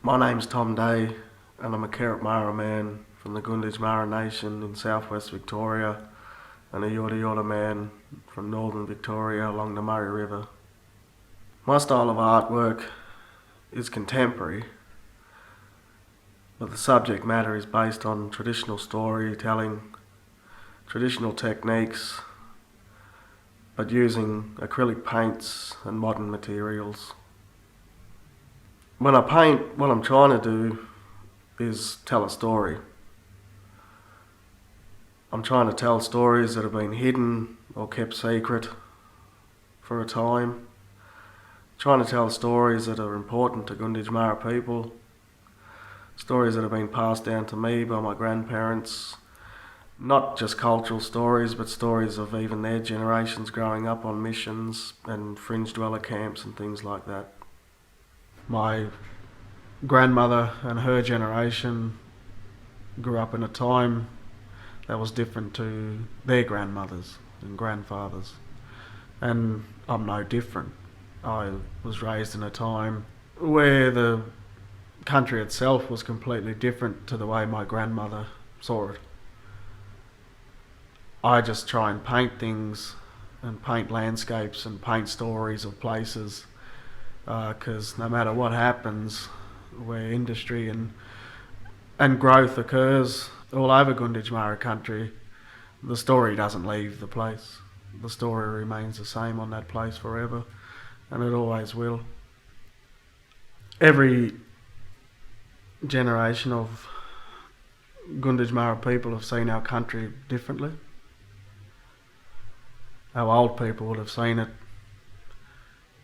My name's Tom Day, and I'm a Karmeean man from the Mirring Nation in southwest Victoria, and a Yorta man from northern Victoria along the Murray River. My style of artwork is contemporary, but the subject matter is based on traditional storytelling, traditional techniques, but using acrylic paints and modern materials. When I paint, what I'm trying to do is tell a story. I'm trying to tell stories that have been hidden or kept secret for a time. Trying to tell stories that are important to Gunditjmara people. Stories that have been passed down to me by my grandparents. Not just cultural stories, but stories of even their generations growing up on missions and fringe dweller camps and things like that. My grandmother and her generation grew up in a time that was different to their grandmothers and grandfathers. And I'm no different. I was raised in a time where the country itself was completely different to the way my grandmother saw it. I just try and paint things and paint landscapes and paint stories of places, because no matter what happens, where industry and growth occurs all over Gunditjmara country, the story doesn't leave the place. The story remains the same on that place forever, and it always will. Every generation of Gunditjmara people have seen our country differently. Our old people would have seen it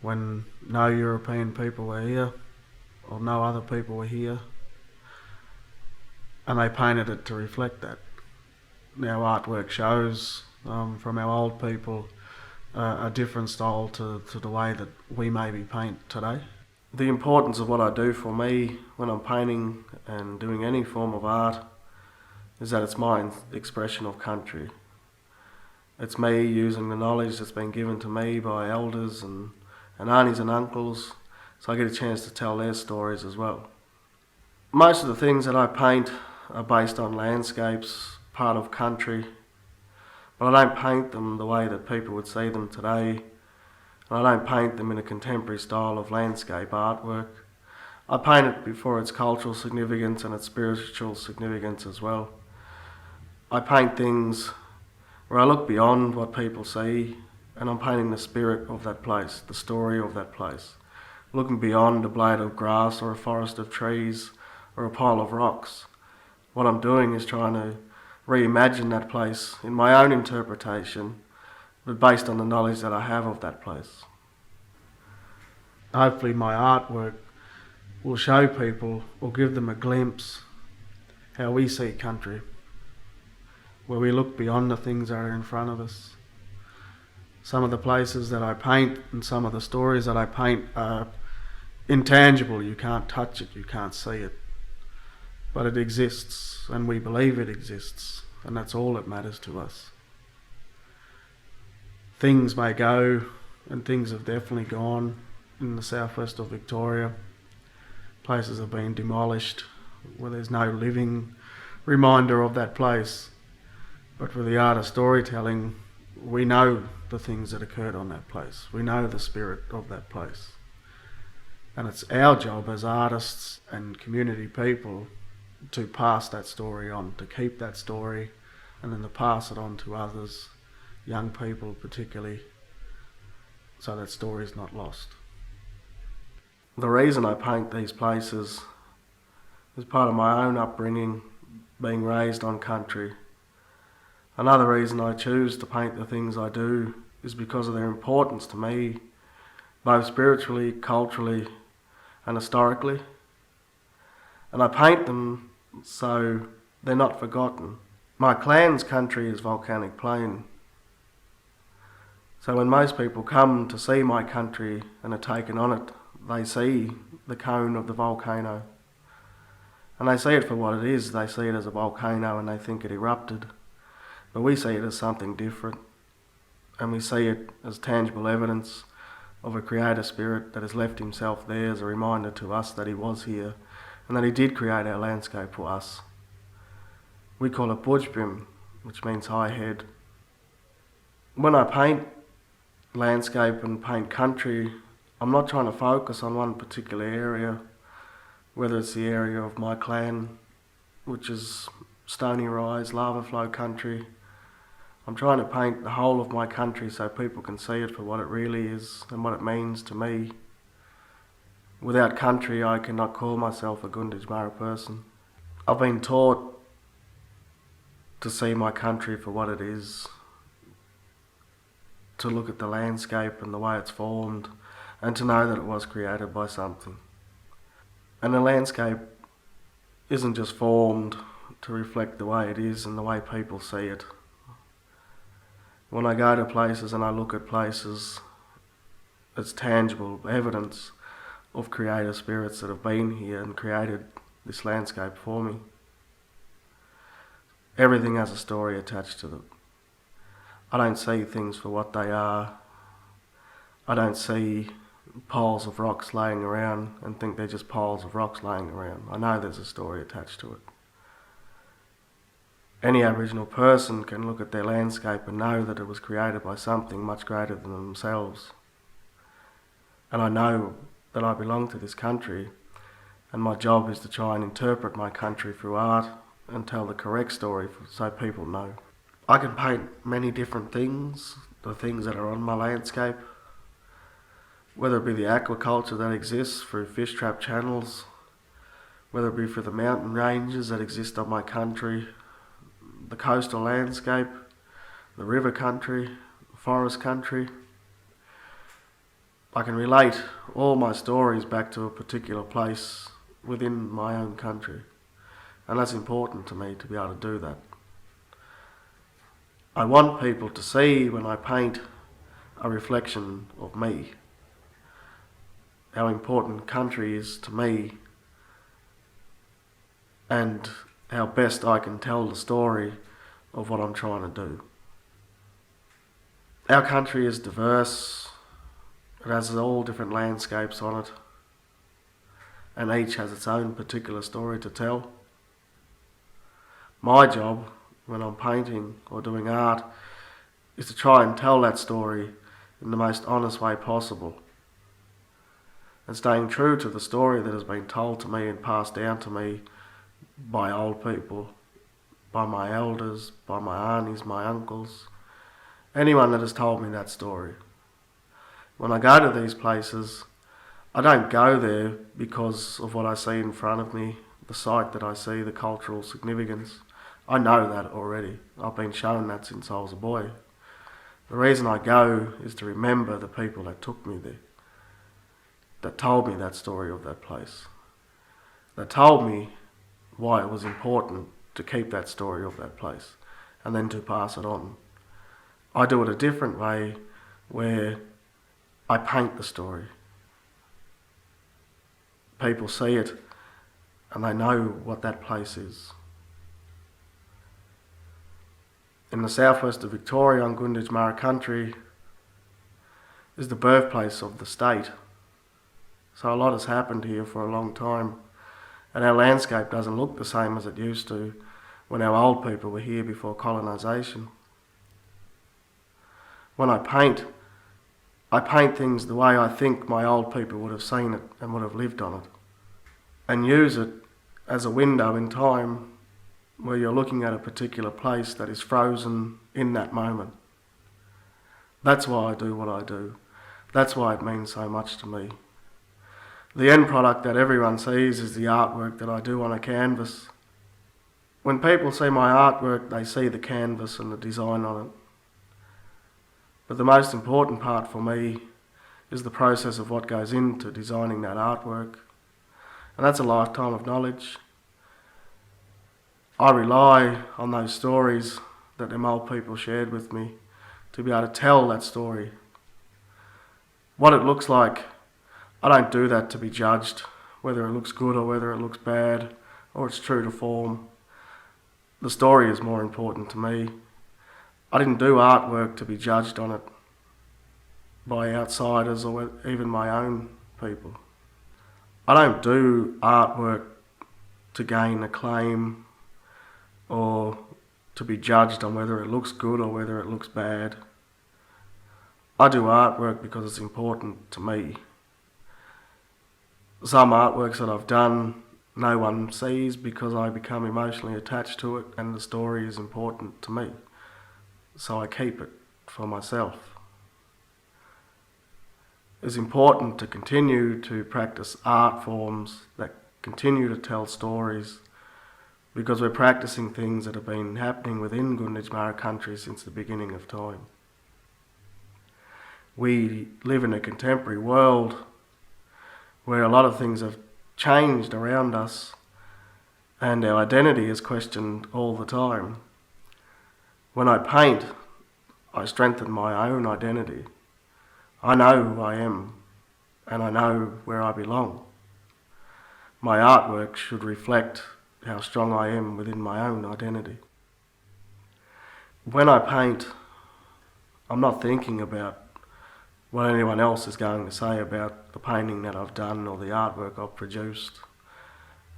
when no European people were here, or no other people were here, and they painted it to reflect that. Our artwork shows from our old people a different style to the way that we maybe paint today. The importance of what I do for me when I'm painting and doing any form of art is that it's my expression of country. It's me using the knowledge that's been given to me by elders and aunties and uncles, so I get a chance to tell their stories as well. Most of the things that I paint are based on landscapes, part of country, but I don't paint them the way that people would see them today, and I don't paint them in a contemporary style of landscape artwork. I paint it for its cultural significance and its spiritual significance as well. I paint things where I look beyond what people see, and I'm painting the spirit of that place, the story of that place. Looking beyond a blade of grass or a forest of trees or a pile of rocks. What I'm doing is trying to reimagine that place in my own interpretation, but based on the knowledge that I have of that place. Hopefully my artwork will show people, or give them a glimpse, how we see country, where we look beyond the things that are in front of us. Some of the places that I paint and some of the stories that I paint are intangible. You can't touch it, you can't see it. But it exists, and we believe it exists, and that's all that matters to us. Things may go, and things have definitely gone in the southwest of Victoria. Places have been demolished where there's no living reminder of that place. But for the art of storytelling, we know the things that occurred on that place. We know the spirit of that place. And it's our job as artists and community people to pass that story on, to keep that story, and then to pass it on to others, young people particularly, so that story is not lost. The reason I paint these places is part of my own upbringing, being raised on country. Another reason I choose to paint the things I do is because of their importance to me, both spiritually, culturally, and historically. And I paint them so they're not forgotten. My clan's country is volcanic plain. So when most people come to see my country and are taken on it, they see the cone of the volcano. And they see it for what it is. They see it as a volcano and they think it erupted. But we see it as something different. And we see it as tangible evidence of a creator spirit that has left himself there as a reminder to us that he was here and that he did create our landscape for us. We call it Bujbim, which means high head. When I paint landscape and paint country, I'm not trying to focus on one particular area, whether it's the area of my clan, which is stony rise, lava flow country. I'm trying to paint the whole of my country so people can see it for what it really is and what it means to me. Without country, I cannot call myself a Gunditjmara person. I've been taught to see my country for what it is, to look at the landscape and the way it's formed, and to know that it was created by something. And the landscape isn't just formed to reflect the way it is and the way people see it. When I go to places and I look at places, it's tangible evidence of creative spirits that have been here and created this landscape for me. Everything has a story attached to it. I don't see things for what they are. I don't see piles of rocks laying around and think they're just piles of rocks laying around. I know there's a story attached to it. Any Aboriginal person can look at their landscape and know that it was created by something much greater than themselves. And I know that I belong to this country, and my job is to try and interpret my country through art and tell the correct story so people know. I can paint many different things, the things that are on my landscape, whether it be the aquaculture that exists through fish trap channels, whether it be for the mountain ranges that exist on my country, the coastal landscape, the river country, the forest country. I can relate all my stories back to a particular place within my own country, and that's important to me to be able to do that. I want people to see when I paint a reflection of me, how important country is to me, and how best I can tell the story of what I'm trying to do. Our country is diverse. It has all different landscapes on it, and each has its own particular story to tell. My job when I'm painting or doing art is to try and tell that story in the most honest way possible, and staying true to the story that has been told to me and passed down to me by old people, by my elders, by my aunties, my uncles, anyone that has told me that story. When I go to these places, I don't go there because of what I see in front of me, the sight that I see, the cultural significance. I know that already. I've been shown that since I was a boy. The reason I go is to remember the people that took me there, that told me that story of that place, that told me why it was important to keep that story of that place and then to pass it on. I do it a different way where I paint the story. People see it and they know what that place is. In the southwest of Victoria on Gunditjmara country is the birthplace of the state. So a lot has happened here for a long time, and our landscape doesn't look the same as it used to when our old people were here before colonisation. When I paint things the way I think my old people would have seen it and would have lived on it, and use it as a window in time where you're looking at a particular place that is frozen in that moment. That's why I do what I do. That's why it means so much to me. The end product that everyone sees is the artwork that I do on a canvas. When people see my artwork, they see the canvas and the design on it. But the most important part for me is the process of what goes into designing that artwork. And that's a lifetime of knowledge. I rely on those stories that them old people shared with me to be able to tell that story. What it looks like, I don't do that to be judged, whether it looks good or whether it looks bad, or it's true to form. The story is more important to me. I didn't do artwork to be judged on it by outsiders or even my own people. I don't do artwork to gain acclaim or to be judged on whether it looks good or whether it looks bad. I do artwork because it's important to me. Some artworks that I've done no one sees because I become emotionally attached to it and the story is important to me. So I keep it for myself. It's important to continue to practice art forms that continue to tell stories because we're practicing things that have been happening within Gunditjmara country since the beginning of time. We live in a contemporary world where a lot of things have changed around us and our identity is questioned all the time. When I paint, I strengthen my own identity. I know who I am and I know where I belong. My artwork should reflect how strong I am within my own identity. When I paint, I'm not thinking about what anyone else is going to say about the painting that I've done or the artwork I've produced.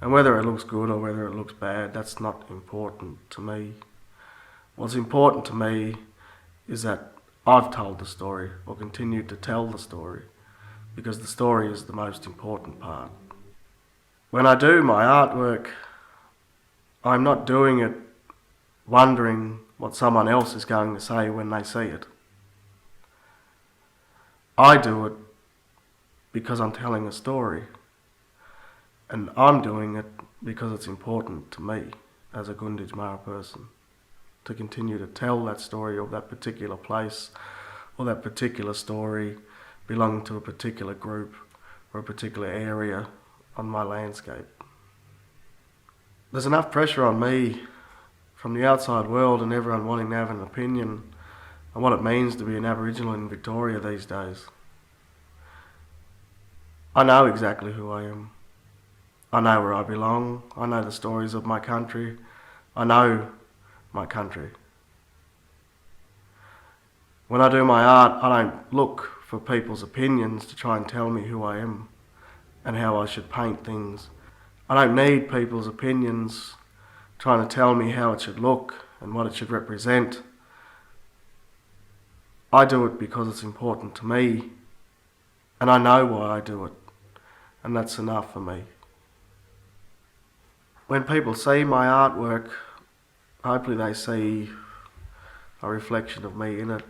And whether it looks good or whether it looks bad, that's not important to me. What's important to me is that I've told the story or continued to tell the story because the story is the most important part. When I do my artwork, I'm not doing it wondering what someone else is going to say when they see it. I do it because I'm telling a story, and I'm doing it because it's important to me as a Gunditjmara person to continue to tell that story of that particular place or that particular story belonging to a particular group or a particular area on my landscape. There's enough pressure on me from the outside world and everyone wanting to have an opinion on what it means to be an Aboriginal in Victoria these days. I know exactly who I am. I know where I belong. I know the stories of my country. I know my country. When I do my art, I don't look for people's opinions to try and tell me who I am and how I should paint things. I don't need people's opinions trying to tell me how it should look and what it should represent. I do it because it's important to me and I know why I do it, and that's enough for me. When people see my artwork, hopefully they see a reflection of me in it.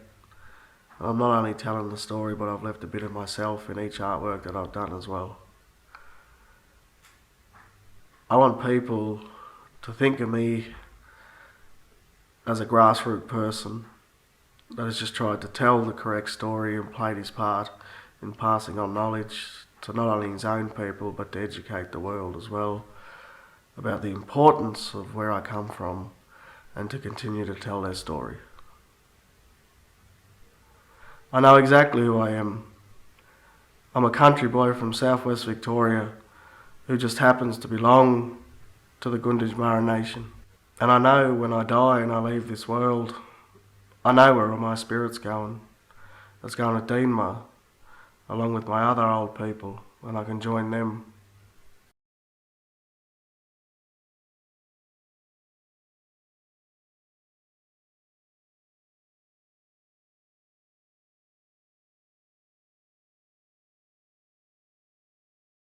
I'm not only telling the story, but I've left a bit of myself in each artwork that I've done as well. I want people to think of me as a grassroots person that has just tried to tell the correct story and played his part in passing on knowledge to not only his own people but to educate the world as well about the importance of where I come from and to continue to tell their story. I know exactly who I am. I'm a country boy from southwest Victoria who just happens to belong to the Gunditjmara nation. And I know when I die and I leave this world, I know where my spirit's going. It's going to Dienma, along with my other old people, and I can join them